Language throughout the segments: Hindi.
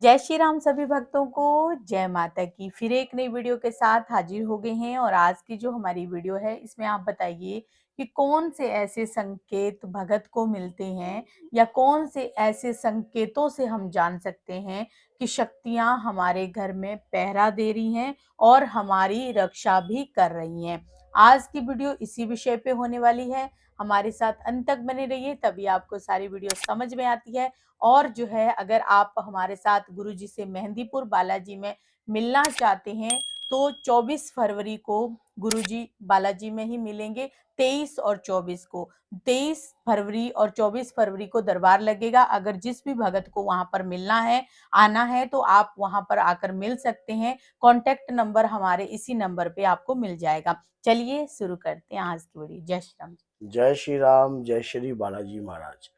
जय श्री राम सभी भक्तों को, जय माता की। फिर एक नई वीडियो के साथ हाजिर हो गए हैं और आज की जो हमारी वीडियो है इसमें आप बताइए कि कौन से ऐसे संकेत भगत को मिलते हैं या कौन से ऐसे संकेतों से हम जान सकते हैं कि शक्तियां हमारे घर में पहरा दे रही हैं और हमारी रक्षा भी कर रही हैं। आज की वीडियो इसी विषय पे होने वाली है। हमारे साथ अंत तक बने रहिए, तभी आपको सारी वीडियो समझ में आती है। और जो है, अगर आप हमारे साथ गुरुजी से मेहंदीपुर बालाजी में मिलना चाहते हैं तो 24 फरवरी को गुरुजी बालाजी में ही मिलेंगे। 23 और 24 को, 23 फरवरी और 24 फरवरी को दरबार लगेगा। अगर जिस भी भगत को वहां पर मिलना है, आना है, तो आप वहां पर आकर मिल सकते हैं। कॉन्टेक्ट नंबर हमारे इसी नंबर पे आपको मिल जाएगा। चलिए शुरू करते हैं आज की वीडियो। जय श्री राम। जय श्री राम, जय श्री बालाजी महाराज।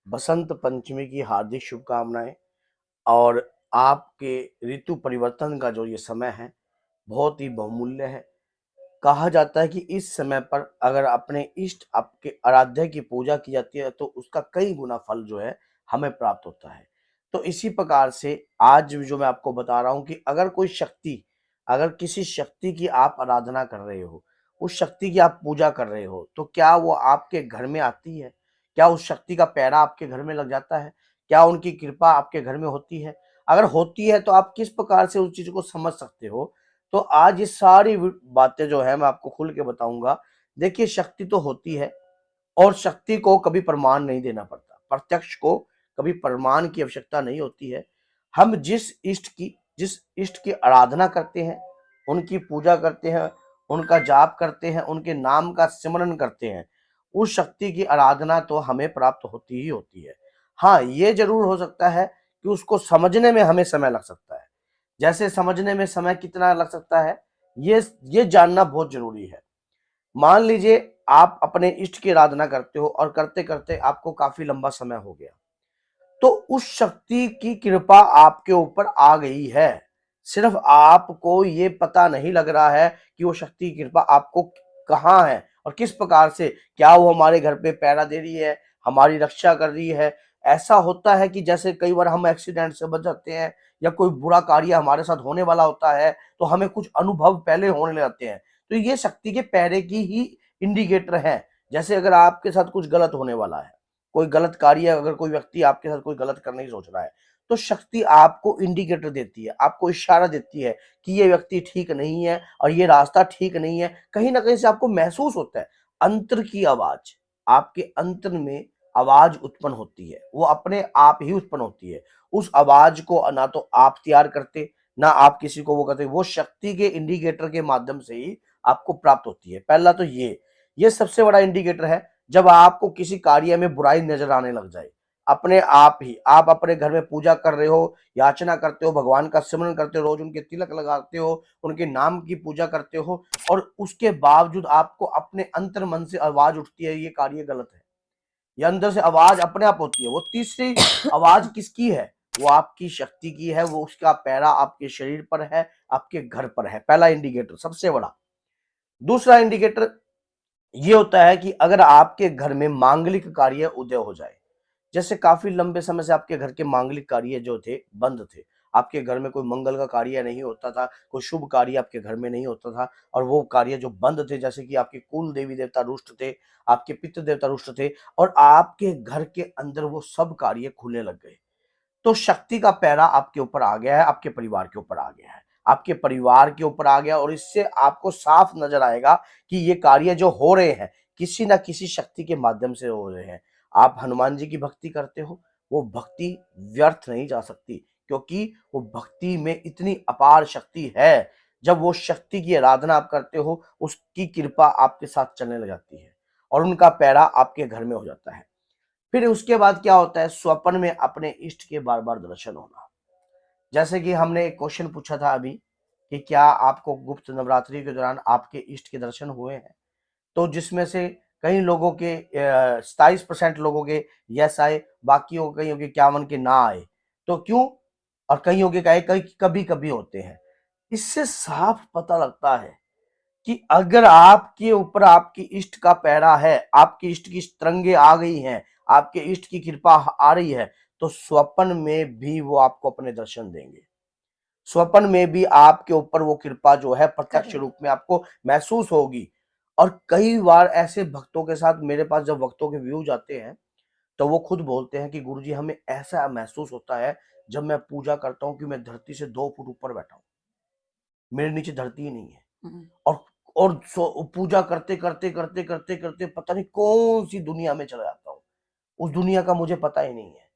बसंत पंचमी की हार्दिक शुभकामनाएं। और आपके ऋतु परिवर्तन का जो ये समय है बहुत ही बहुमूल्य है। कहा जाता है कि इस समय पर अगर अपने इष्ट आपके आराध्य की पूजा की जाती है तो उसका कई गुना फल जो है हमें प्राप्त होता है। तो इसी प्रकार से आज जो मैं आपको बता रहा हूं कि अगर किसी शक्ति की आप आराधना कर रहे हो, उस शक्ति की आप पूजा कर रहे हो, तो क्या वो आपके घर में आती है? क्या उस शक्ति का पैरा आपके घर में लग जाता है? क्या उनकी कृपा आपके घर में होती है? अगर होती है तो आप किस प्रकार से उस चीज को समझ सकते हो? तो आज ये सारी बातें जो है मैं आपको खुल के बताऊंगा। देखिए, शक्ति तो होती है और शक्ति को कभी प्रमाण नहीं देना पड़ता। प्रत्यक्ष को कभी प्रमाण की आवश्यकता नहीं होती है। हम जिस इष्ट की आराधना करते हैं, उनकी पूजा करते हैं, उनका जाप करते हैं, उनके नाम का सिमरन करते हैं, उस शक्ति की आराधना तो हमें प्राप्त होती ही होती है। हाँ, ये जरूर हो सकता है कि उसको समझने में हमें समय लग सकता है। जैसे समझने में समय कितना लग सकता है, ये जानना बहुत जरूरी है। मान लीजिए आप अपने इष्ट की आराधना करते हो और करते करते आपको काफी लंबा समय हो गया, तो उस शक्ति की कृपा आपके ऊपर आ गई है। सिर्फ आपको ये पता नहीं लग रहा है कि वो शक्ति की कृपा आपको कहाँ है और किस प्रकार से। क्या वो हमारे घर पे पहरा दे रही है, हमारी रक्षा कर रही है? ऐसा होता है कि जैसे कई बार हम एक्सीडेंट से बच जाते हैं या कोई बुरा कार्य हमारे साथ होने वाला होता है तो हमें कुछ अनुभव पहले होने लगते हैं। तो ये शक्ति के पहरे की ही इंडिकेटर है। जैसे अगर आपके साथ कुछ गलत होने वाला है, कोई गलत कार्य, अगर कोई व्यक्ति आपके साथ कोई गलत करने की सोच रहा है, तो शक्ति आपको इंडिकेटर देती है, आपको इशारा देती है कि ये व्यक्ति ठीक नहीं है और ये रास्ता ठीक नहीं है। कहीं ना कहीं से आपको महसूस होता है। अंतर की आवाज, आपके अंतर में आवाज उत्पन्न होती है, वो अपने आप ही उत्पन्न होती है। उस आवाज को ना तो आप तैयार करते, ना आप किसी को वो करते, वो शक्ति के इंडिकेटर के माध्यम से ही आपको प्राप्त होती है। पहला तो ये सबसे बड़ा इंडिकेटर है। जब आपको किसी कार्य में बुराई नजर आने लग जाए, अपने आप ही आप अपने घर में पूजा कर रहे हो, याचना करते हो, भगवान का सिमरन करते हो, रोज उनके तिलक लगाते हो, उनके नाम की पूजा करते हो, और उसके बावजूद आपको अपने अंतर मन से आवाज उठती है ये कार्य गलत है, ये अंदर से आवाज अपने आप होती है। वो तीसरी आवाज किसकी है? वो आपकी शक्ति की है। वो उसका पैरा आपके शरीर पर है, आपके घर पर है। पहला इंडिकेटर सबसे बड़ा। दूसरा इंडिकेटर ये होता है कि अगर आपके घर में मांगलिक कार्य उदय हो जाए, जैसे काफी लंबे समय से आपके घर के मांगलिक कार्य जो थे बंद थे, आपके घर में कोई मंगल का कार्य नहीं होता था, कोई शुभ कार्य आपके घर में नहीं होता था, और वो कार्य जो बंद थे, जैसे कि आपके कुल देवी देवता रुष्ट थे, आपके पितृ देवता रुष्ट थे, और आपके घर के अंदर वो सब कार्य खुलने लग गए, तो शक्ति का पैरा आपके ऊपर आ गया है, आपके परिवार के ऊपर आ गया है, आपके परिवार के ऊपर आ गया। और इससे आपको साफ नजर आएगा कि ये कार्य जो हो रहे हैं किसी ना किसी शक्ति के माध्यम से हो रहे हैं। आप हनुमान जी की भक्ति करते हो, वो भक्ति व्यर्थ नहीं जा सकती, क्योंकि वो भक्ति में इतनी अपार शक्ति है। जब वो शक्ति की आराधना आप करते हो, उसकी कृपा आपके साथ चलने लग जाती है और उनका पैरा आपके घर में हो जाता है। फिर उसके बाद क्या होता है? स्वप्न में अपने इष्ट के बार बार दर्शन होना। जैसे कि हमने एक क्वेश्चन पूछा था अभी कि क्या आपको गुप्त नवरात्रि के दौरान आपके इष्ट के दर्शन हुए हैं, तो जिसमें से कई लोगों के 27% लोगों के यस आए, बाकियों कईयों के 51 के ना आए। तो क्यों? और कईयों के कई कभी कभी होते हैं। इससे साफ पता लगता है कि अगर आपके ऊपर आपकी इष्ट का पहरा है, आपकी इष्ट की तरंगे आ गई हैं, आपके इष्ट की कृपा आ रही है, तो स्वप्न में भी वो आपको अपने दर्शन देंगे। स्वप्न में भी आपके ऊपर वो कृपा जो है प्रत्यक्ष रूप में आपको महसूस होगी। और कई बार ऐसे भक्तों के साथ मेरे पास जब भक्तों के व्यूज आते हैं तो वो खुद बोलते हैं कि गुरुजी हमें ऐसा महसूस होता है जब मैं पूजा करता हूँ कि मैं धरती से 2 फुट ऊपर बैठा हूँ, मेरे नीचे धरती ही नहीं है। और पूजा करते करते करते करते करते पता नहीं कौन सी दुनिया में चला जाता हूँ, उस दुनिया का मुझे पता ही नहीं है।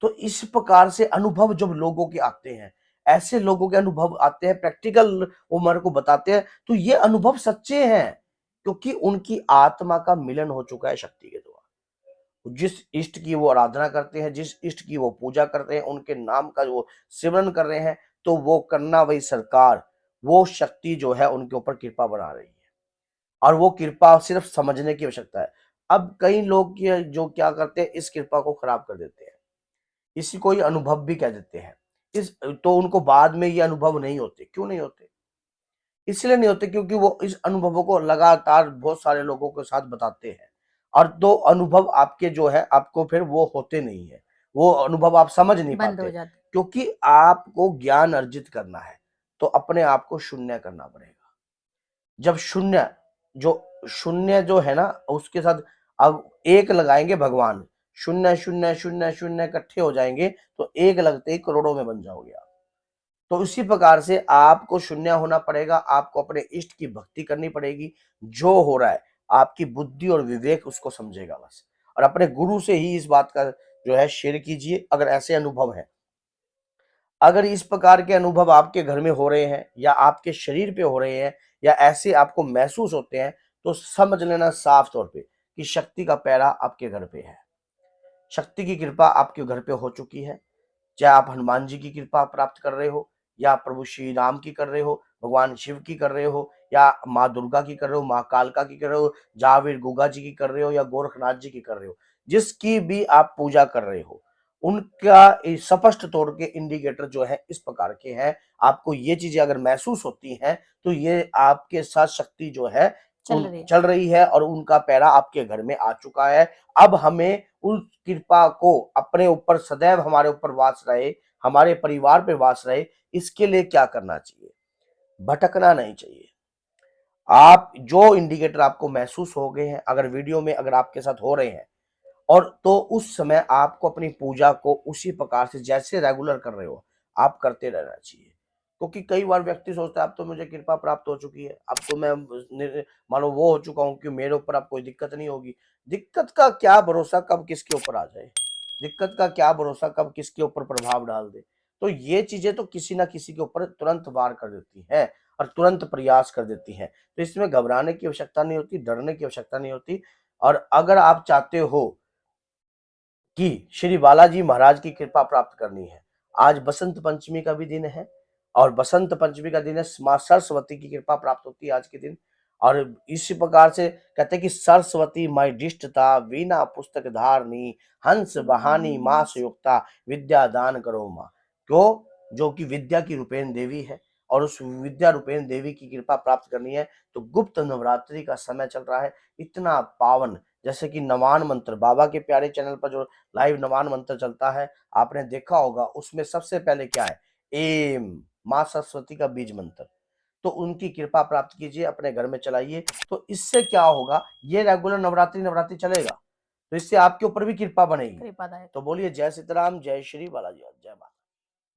तो इस प्रकार से अनुभव जब लोगों के आते हैं, ऐसे लोगों के अनुभव आते हैं, प्रैक्टिकल वो मेरे को बताते हैं, तो ये अनुभव सच्चे हैं, क्योंकि उनकी आत्मा का मिलन हो चुका है शक्ति के द्वारा। जिस इष्ट की वो आराधना करते हैं, जिस इष्ट की वो पूजा करते हैं, उनके नाम का वो सिमरन कर रहे हैं, तो वो करना वही सरकार, वो शक्ति जो है उनके ऊपर कृपा बना रही है। और वो कृपा सिर्फ समझने की आवश्यकता है। अब कई लोग जो क्या करते हैं, इस कृपा को खराब कर देते हैं, इसी को ही अनुभव भी कह देते हैं। तो उनको बाद में ये अनुभव नहीं होते। क्यों नहीं होते? इसलिए नहीं होते क्योंकि वो इस अनुभवों को लगातार बहुत सारे लोगों के साथ बताते हैं, और तो अनुभव आपके जो है आपको फिर वो होते नहीं है, वो अनुभव आप समझ नहीं बंद पाते, हो जाते। क्योंकि आपको ज्ञान अर्जित करना है तो अपने आप को शून्य करना पड़ेगा। जब शून्य जो है ना, उसके साथ अब एक लगाएंगे भगवान, शून्य शून्य शून्य शून्य इकट्ठे हो जाएंगे तो एक लगते ही करोड़ों में बन जाओगे आप। तो इसी प्रकार से आपको शून्य होना पड़ेगा, आपको अपने इष्ट की भक्ति करनी पड़ेगी। जो हो रहा है आपकी बुद्धि और विवेक उसको समझेगा बस। और अपने गुरु से ही इस बात का जो है शेयर कीजिए अगर ऐसे अनुभव है। अगर इस प्रकार के अनुभव आपके घर में हो रहे हैं या आपके शरीर पे हो रहे हैं या ऐसे आपको महसूस होते हैं, तो समझ लेना साफ तौर पे कि शक्ति का पैरा आपके घर पे है। शक्ति की कृपा आपके घर पे हो चुकी है। चाहे आप हनुमान जी की कृपा प्राप्त कर रहे हो, या प्रभु श्री राम की कर रहे हो, भगवान शिव की कर रहे हो, या माँ दुर्गा की कर रहे हो, माँ कालका की कर रहे हो, जावेर गुगा जी की कर रहे हो, या गोरखनाथ जी की कर रहे हो, जिसकी भी आप पूजा कर रहे हो, उनका स्पष्ट तौर के इंडिकेटर जो है इस प्रकार के हैं। आपको ये चीजें अगर महसूस होती हैं तो ये आपके साथ शक्ति जो है चल रही है और उनका पैरा आपके घर में आ चुका है। अब हमें उस कृपा को अपने ऊपर सदैव हमारे ऊपर वास रहे, हमारे परिवार पे वास रहे, इसके लिए क्या करना चाहिए? भटकना नहीं चाहिए। आप जो इंडिकेटर आपको महसूस हो गए हैं, अगर वीडियो में अगर आपके साथ हो रहे हैं, और तो उस समय आपको अपनी पूजा को उसी प्रकार से जैसे रेगुलर कर रहे हो आप करते रहना चाहिए। क्योंकि कई बार व्यक्ति सोचता है अब तो मुझे कृपा प्राप्त हो चुकी है, अब तो मैं मानो वो हो चुका हूं कि मेरे ऊपर अब कोई दिक्कत नहीं होगी। दिक्कत का क्या भरोसा कब किसके ऊपर आ जाए, दिक्कत का क्या भरोसा कब किसके ऊपर प्रभाव डाल दे। तो ये चीजें तो किसी ना किसी के ऊपर तुरंत वार कर देती है और तुरंत प्रयास कर देती है। तो इसमें घबराने की आवश्यकता नहीं होती, डरने की आवश्यकता नहीं होती। और अगर आप चाहते हो कि श्री बालाजी महाराज की कृपा प्राप्त करनी है, आज बसंत पंचमी का भी दिन है, और बसंत पंचमी का दिन है, मां सरस्वती की कृपा प्राप्त होती है आज के दिन। और इसी प्रकार से कहते हैं कि सरस्वती मई डिष्टता, वीणा पुस्तक धारनी, हंस बहानी मां संयुक्ता, विद्या दान करो मां। क्यों? जो कि विद्या की रूपेण देवी है, और उस विद्या रूपेण देवी की कृपा प्राप्त करनी है तो गुप्त नवरात्रि का समय चल रहा है, इतना पावन। जैसे कि नवान मंत्र, बाबा के प्यारे चैनल पर जो लाइव नवान मंत्र चलता है आपने देखा होगा, उसमें सबसे पहले क्या है? एम, माँ सरस्वती का बीज मंत्र। तो उनकी कृपा प्राप्त कीजिए, अपने घर में चलाइए। तो इससे क्या होगा, ये रेगुलर नवरात्रि नवरात्रि चलेगा तो इससे आपके ऊपर भी कृपा बनेगी। कृपादायक। तो बोलिए जय सीताराम, जय श्री बालाजी, जय माता।